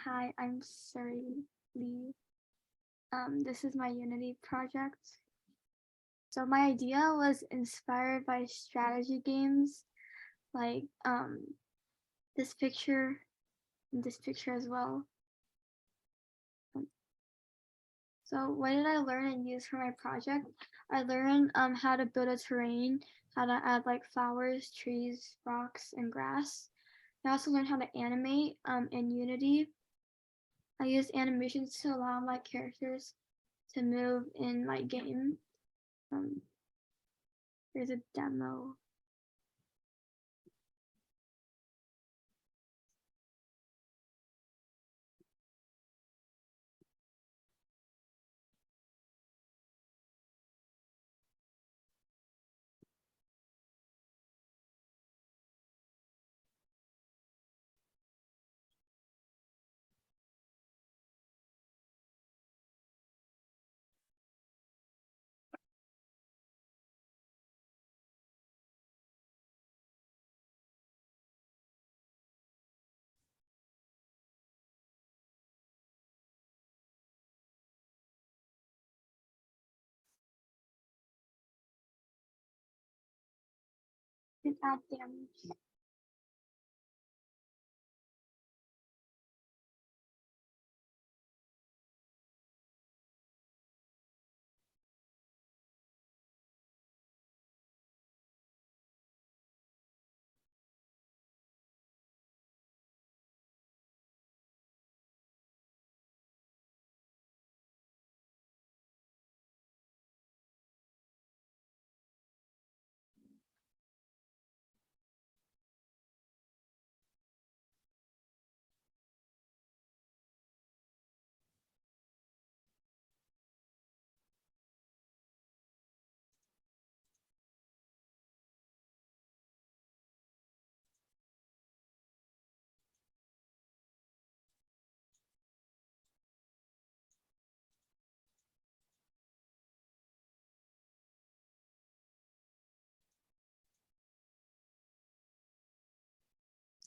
Hi, I'm Suri. This is my Unity project. So my idea was inspired by strategy games, like this picture and this picture as well. So what did I learn and use for my project? I learned how to build a terrain, how to add like flowers, trees, rocks, and grass. I also learned how to animate in Unity. I used animations to allow my characters to move in my game. Here's a demo. You can add damage.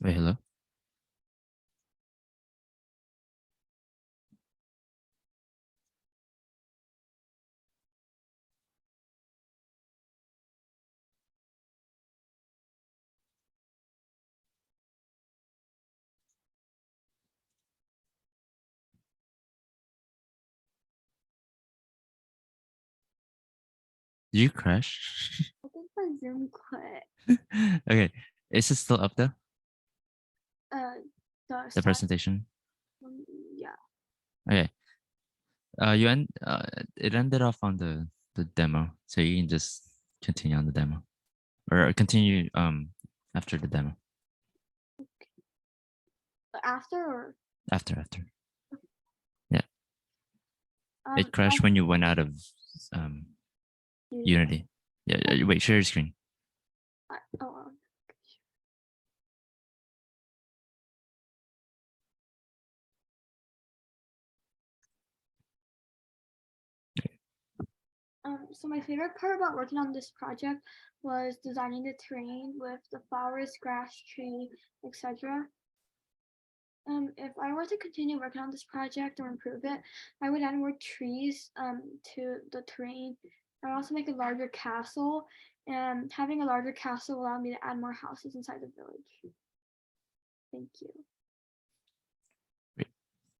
Wait, hello? Did you crash? I think my Zoom quit. Okay. Is it still up there? The The start. presentation? Yeah. Okay. It ended off on the demo. So you can just continue on the demo. Or continue after the demo. After or After. Yeah. It yeah, crashed when you went out of Unity. Yeah, wait, share your screen. oh, so my favorite part about working on this project was designing the terrain with the flowers, grass, tree, etc. If I were to continue working on this project or improve it, I would add more trees to the terrain. I would also make a larger castle, and having a larger castle allowed me to add more houses inside the village. Thank you.